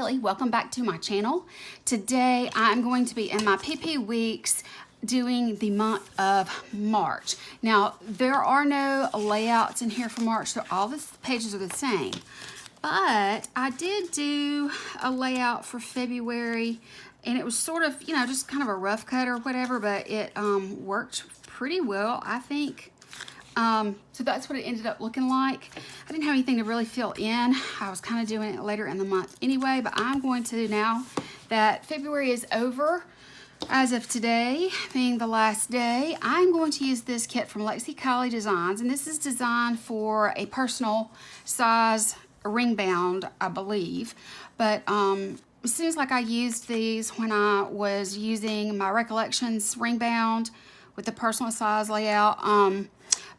Kelly. Welcome back to my channel. Today I'm going to be in my PP weeks doing the month of March. Now there are no layouts in here for March, so all the pages are the same. But I did do a layout for February, and it was sort of, you know, just kind of a rough cut or whatever, but it worked pretty well, I think. So that's what it ended up looking like. I didn't have anything to really fill in. I was kind of doing it later in the month anyway, but I'm going to, now that February is over, as of today being the last day, I'm going to use this kit from Lexi Designs, and this is designed for a personal size ring bound, I believe. But it seems like I used these when I was using my Recollections ring bound with the personal size layout.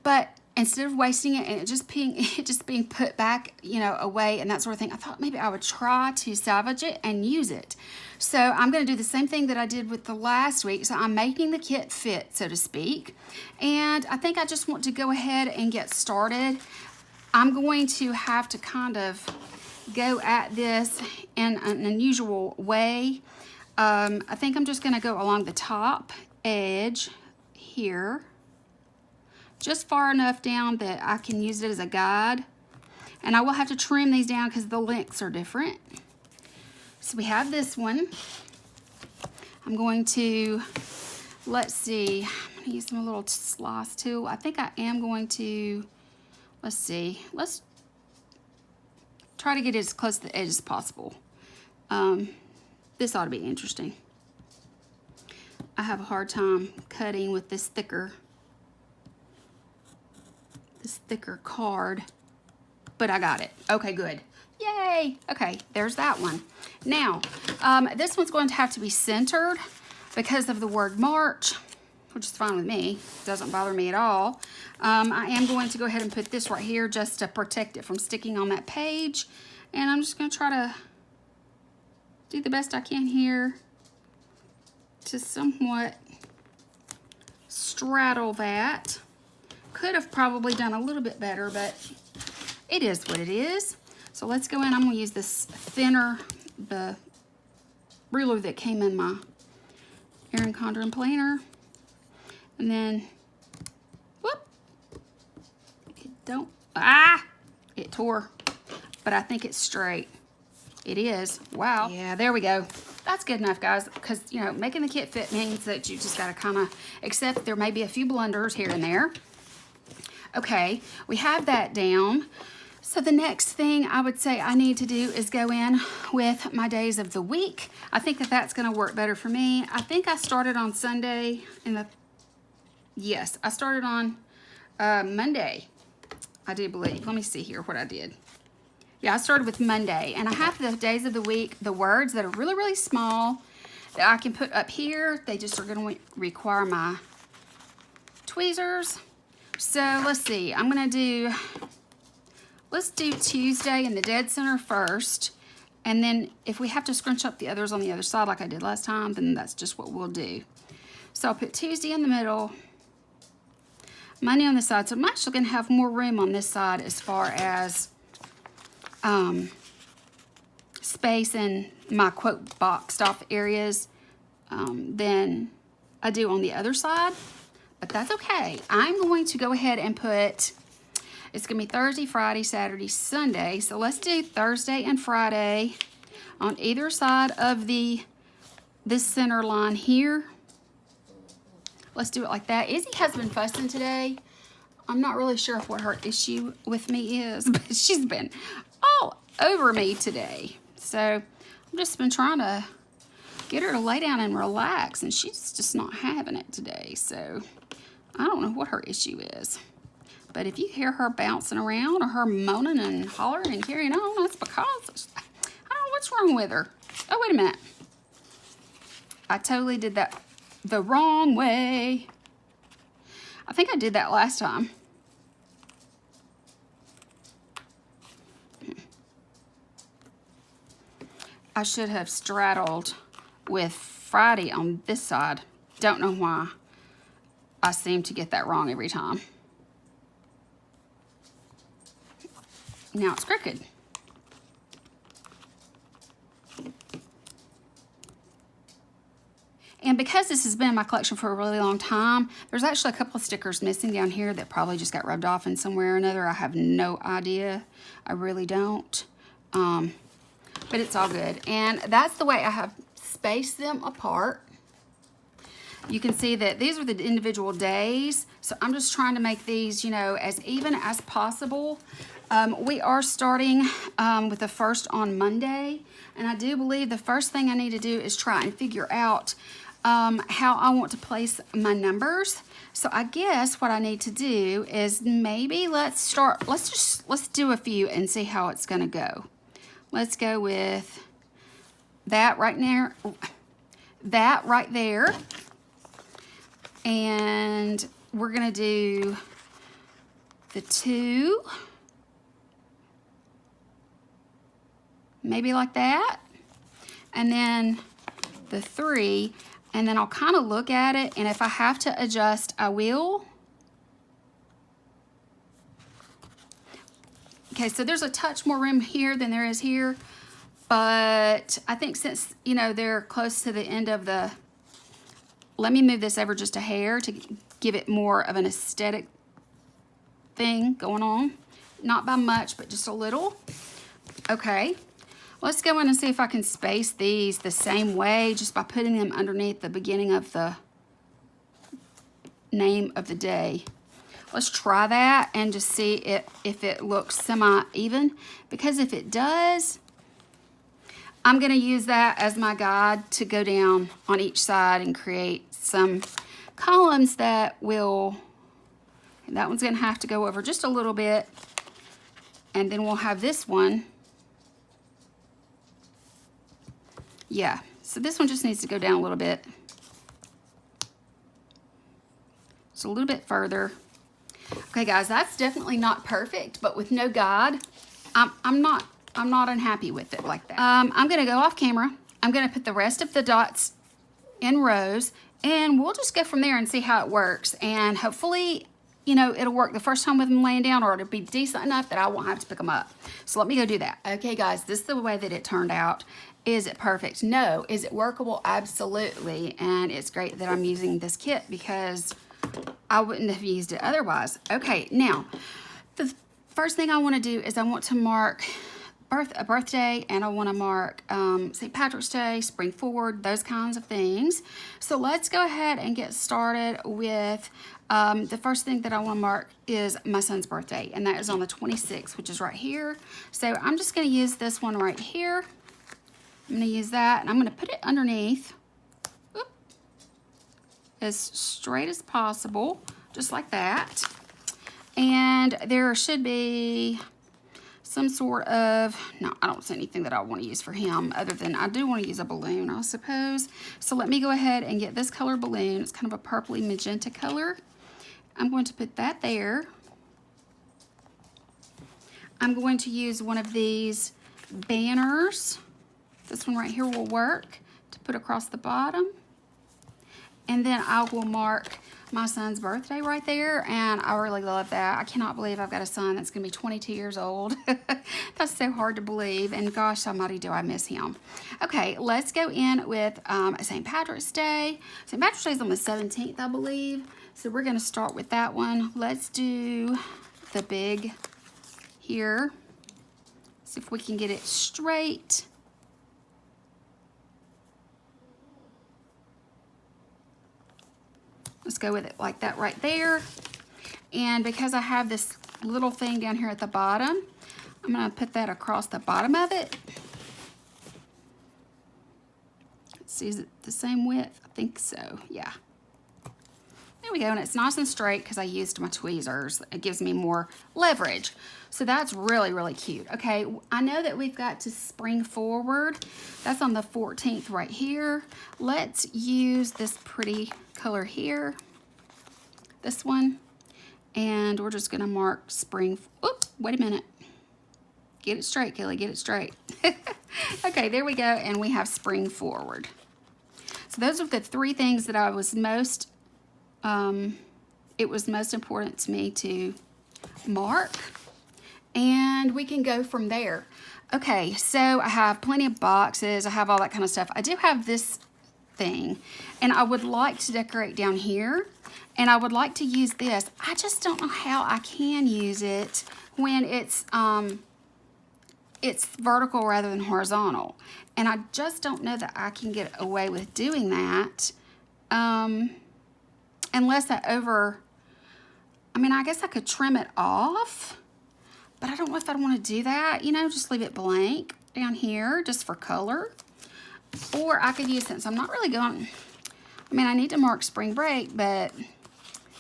But instead of wasting it and it just being put back, you know, away and that sort of thing, I thought maybe I would try to salvage it and use it. So I'm going to do the same thing that I did with the last week. So I'm making the kit fit, so to speak. And I think I just want to go ahead and get started. I'm going to have to kind of go at this in an unusual way. I think I'm just going to go along the top edge here, just far enough down that I can use it as a guide. And I will have to trim these down because the lengths are different. So we have this one. I'm going to, let's see, I'm going to use my little slice tool. I think I am going to, let's see, let's try to get it as close to the edge as possible. This ought to be interesting. I have a hard time cutting with this thicker card, but I got it. Okay, good. Yay! Okay, there's that one. Now, this one's going to have to be centered because of the word March, which is fine with me. Doesn't bother me at all. I am going to go ahead and put this right here just to protect it from sticking on that page. And I'm just going to try to do the best I can here to somewhat straddle that. Could have probably done a little bit better, but it is what it is. So let's go in. I'm going to use this thinner, the ruler that came in my Erin Condren planner. And then, whoop, it tore, but I think it's straight. It is. Wow. Yeah, there we go. That's good enough, guys, because, you know, making the kit fit means that you just got to kind of accept there may be a few blunders here and there. Okay, we have that down. So the next thing I would say I need to do is go in with my days of the week. I think that that's going to work better for me. I think I started on Sunday yes, I started on Monday, I do believe. Let me see here what I did. Yeah, I started with Monday, and I have the days of the week, the words that are really, really small that I can put up here. They just are going to require my tweezers. So let's see, let's do Tuesday in the dead center first. And then if we have to scrunch up the others on the other side like I did last time, then that's just what we'll do. So I'll put Tuesday in the middle, Monday on this side. So I'm actually going to have more room on this side as far as space in my quote boxed off areas than I do on the other side. But that's okay. I'm going to go ahead and put, it's going to be Thursday, Friday, Saturday, Sunday. So let's do Thursday and Friday on either side of this center line here. Let's do it like that. Izzy has been fussing today. I'm not really sure what her issue with me is, but she's been all over me today. So I've just been trying to get her to lay down and relax, and she's just not having it today. So I don't know what her issue is. But if you hear her bouncing around or her moaning and hollering and carrying on, that's because I don't know what's wrong with her. Oh, wait a minute. I totally did that the wrong way. I think I did that last time. I should have straddled with Friday on this side. Don't know why. I seem to get that wrong every time. Now it's crooked. And because this has been in my collection for a really long time, there's actually a couple of stickers missing down here that probably just got rubbed off in somewhere or another. I have no idea. I really don't. But it's all good. And that's the way I have spaced them apart. You can see that these are the individual days. So I'm just trying to make these, you know, as even as possible. We are starting with the first on Monday. And I do believe the first thing I need to do is try and figure out how I want to place my numbers. So I guess what I need to do is maybe let's do a few and see how it's gonna go. Let's go with that right there. And we're gonna do the 2, maybe like that, and then the 3, and then I'll kind of look at it, and if I have to adjust, I will. Okay, so there's a touch more room here than there is here, but I think since, you know, they're close to the end of the, let me move this over just a hair to give it more of an aesthetic thing going on. Not by much, but just a little. Okay, let's go in and see if I can space these the same way just by putting them underneath the beginning of the name of the day. Let's try that and just see if it looks semi-even, because if it does, I'm going to use that as my guide to go down on each side and create some columns that will, that one's going to have to go over just a little bit, and then we'll have this one. Yeah, so this one just needs to go down a little bit. Just a little bit further. Okay, guys, that's definitely not perfect, but with no guide, I'm not unhappy with it like that. I'm gonna go off camera. I'm gonna put the rest of the dots in rows, and we'll just go from there and see how it works. And hopefully, you know, it'll work the first time with them laying down, or it'll be decent enough that I won't have to pick them up. So let me go do that. Okay, guys, this is the way that it turned out. Is it perfect? No. Is it workable? Absolutely. And it's great that I'm using this kit because I wouldn't have used it otherwise. Okay, now, the first thing I want to do is I want to mark a birthday, and I want to mark St. Patrick's Day, spring forward, those kinds of things. So let's go ahead and get started with the first thing that I want to mark is my son's birthday, and that is on the 26th, which is right here. So I'm just going to use this one right here. I'm going to use that, and I'm going to put it underneath as straight as possible, just like that. And there should be some sort of, no, I don't see anything that I want to use for him other than I do want to use a balloon, I suppose. So let me go ahead and get this color balloon. It's kind of a purpley magenta color. I'm going to put that there. I'm going to use one of these banners. This one right here will work to put across the bottom. And then I will mark my son's birthday right there, and I really love that. I cannot believe I've got a son that's going to be 22 years old. That's so hard to believe, and gosh almighty, do I miss him. Okay, let's go in with St. Patrick's Day. St. Patrick's Day is on the 17th, I believe, so we're going to start with that one. Let's do the big here. See if we can get it straight. Let's go with it like that right there. And because I have this little thing down here at the bottom, I'm going to put that across the bottom of it. Let's see, is it the same width? I think so, yeah. There we go, and it's nice and straight because I used my tweezers. It gives me more leverage. So that's really, really cute. Okay, I know that we've got to spring forward. That's on the 14th right here. Let's use this pretty color here, this one, and we're just gonna mark spring. Oop, wait a minute. Get it straight, Kelly, get it straight. Okay, there we go, and we have spring forward. So those are the three things that I was most, it was most important to me to mark, and we can go from there. Okay, so I have plenty of boxes. I have all that kind of stuff. I do have this thing. And I would like to decorate down here. And I would like to use this. I just don't know how I can use it when it's vertical rather than horizontal. And I just don't know that I can get away with doing that unless I mean, I guess I could trim it off, but I don't know if I'd want to do that. You know, just leave it blank down here just for color. Or I could use it, since I'm not really going, I mean, I need to mark spring break, but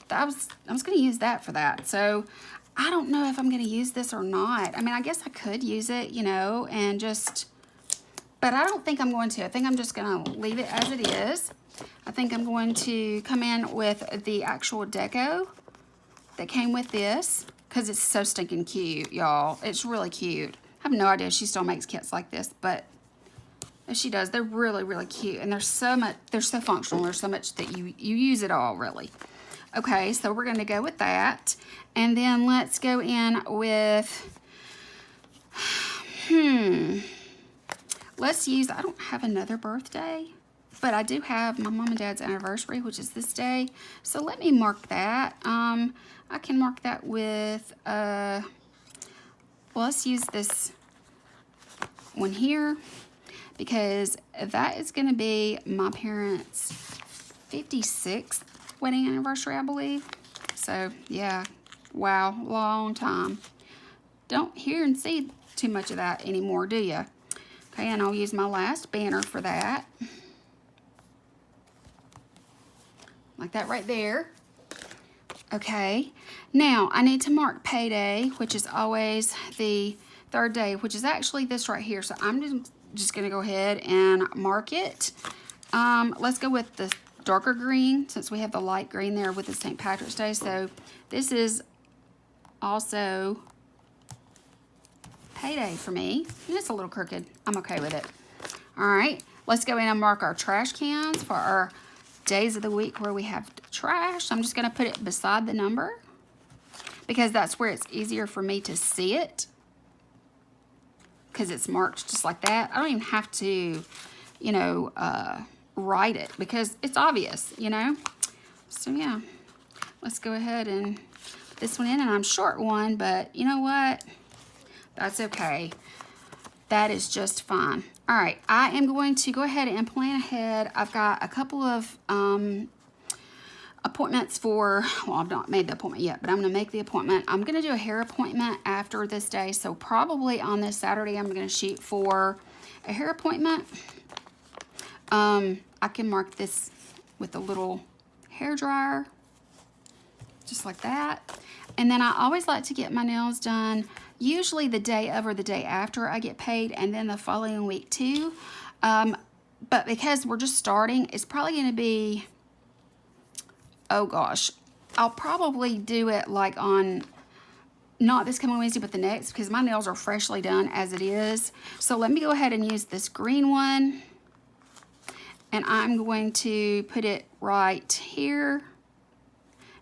I was going to use that for that. So I don't know if I'm going to use this or not. I mean, I guess I could use it, you know, and just, but I don't think I'm going to. I think I'm just going to leave it as it is. I think I'm going to come in with the actual deco that came with this, because it's so stinking cute, y'all. It's really cute. I have no idea if she still makes kits like this, but if she does, they're really, really cute. And they're so functional. There's so much that you use it all, really. Okay, so we're going to go with that. And then let's go in with, let's use, I don't have another birthday, but I do have my mom and dad's anniversary, which is this day. So let me mark that. I can mark that with, well, let's use this one here, because that is going to be my parents' 56th wedding anniversary, I believe. So, yeah. Wow. Long time. Don't hear and see too much of that anymore, do you? Okay, and I'll use my last banner for that. Like that right there. Okay. Now, I need to mark payday, which is always the third day, which is actually this right here. So, I'm just going to go ahead and mark it. Let's go with the darker green, since we have the light green there with the St. Patrick's Day. So this is also payday for me. It's a little crooked. I'm okay with it. All right, let's go in and mark our trash cans for our days of the week where we have trash. I'm just going to put it beside the number, because that's where it's easier for me to see it, because it's marked just like that. I don't even have to, you know, write it, because it's obvious, you know. So yeah, let's go ahead and put this one in. And I'm short one, but you know what, that's okay. That is just fine. All right, I am going to go ahead and plan ahead. I've got a couple of appointments for, well, I've not made the appointment yet, but I'm going to make the appointment. I'm going to do a hair appointment after this day, so probably on this Saturday I'm going to shoot for a hair appointment. I can mark this with a little hair dryer, just like that. And then I always like to get my nails done usually the day of or the day after I get paid, and then the following week too. But because we're just starting, it's probably going to be, oh gosh, I'll probably do it like on, not this coming Wednesday, but the next, because my nails are freshly done as it is. So let me go ahead and use this green one. And I'm going to put it right here.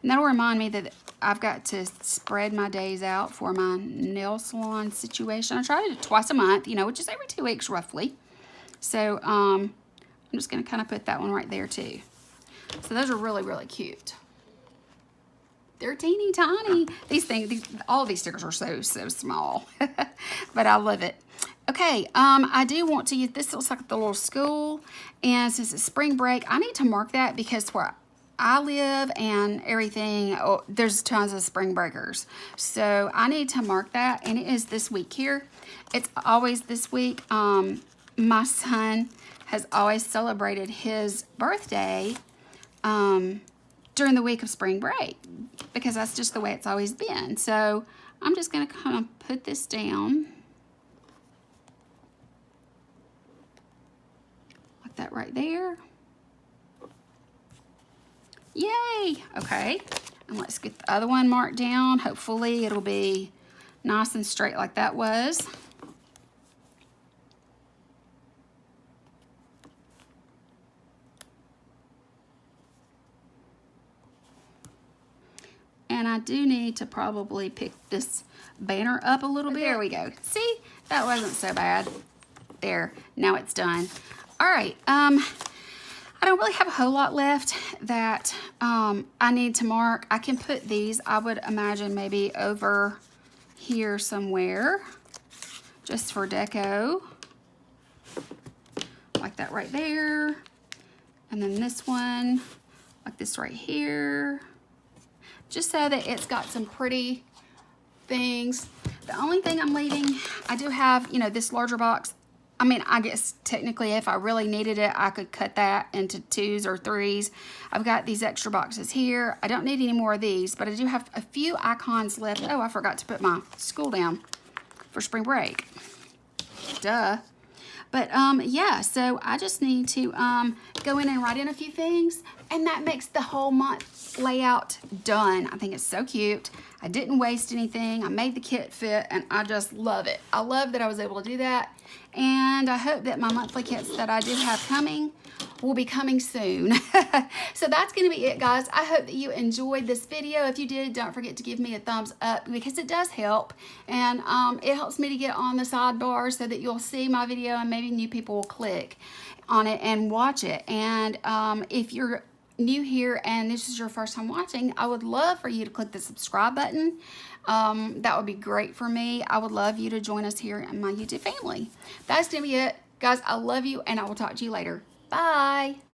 And that'll remind me that I've got to spread my days out for my nail salon situation. I try to do it twice a month, you know, which is every 2 weeks roughly. So I'm just going to kind of put that one right there too. So those are really, really cute. They're teeny tiny. These things, all of these stickers are so small. But I love it. Okay, I do want to use, this looks like the little school, and since it's spring break, I need to mark that, because where I live and everything, oh, there's tons of spring breakers. So I need to mark that, and it is this week here. It's always this week. My son has always celebrated his birthday during the week of spring break, because that's just the way it's always been. So I'm just going to kind of put this down. That right there. Yay! Okay, and let's get the other one marked down. Hopefully it'll be nice and straight like that was. And I do need to probably pick this banner up a little bit. There we go. See, that wasn't so bad. There, now it's done. All right, I I don't really have a whole lot left that I need to mark. I can put these, I would imagine, maybe over here somewhere, just for deco. Like that right there. And then this one, like this right here. Just so that it's got some pretty things. The only thing I'm leaving, I do have, you know, this larger box. I mean, I guess technically if I really needed it, I could cut that into 2s or 3s. I've got these extra boxes here. I don't need any more of these, but I do have a few icons left. Oh, I forgot to put my school down for spring break. Duh. But yeah, so I just need to go in and write in a few things, and that makes the whole month layout done. I think it's so cute. I didn't waste anything. I made the kit fit, and I just love it. I love that I was able to do that, and I hope that my monthly kits that I do have coming will be coming soon. So that's going to be it, guys. I hope that you enjoyed this video. If you did, don't forget to give me a thumbs up, because it does help, and it helps me to get on the sidebar so that you'll see my video and maybe new people will click on it and watch it. And if you're new here and this is your first time watching, I would love for you to click the subscribe button. That would be great for me. I would love you to join us here in my YouTube family. That's going to be it. Guys, I love you, and I will talk to you later. Bye.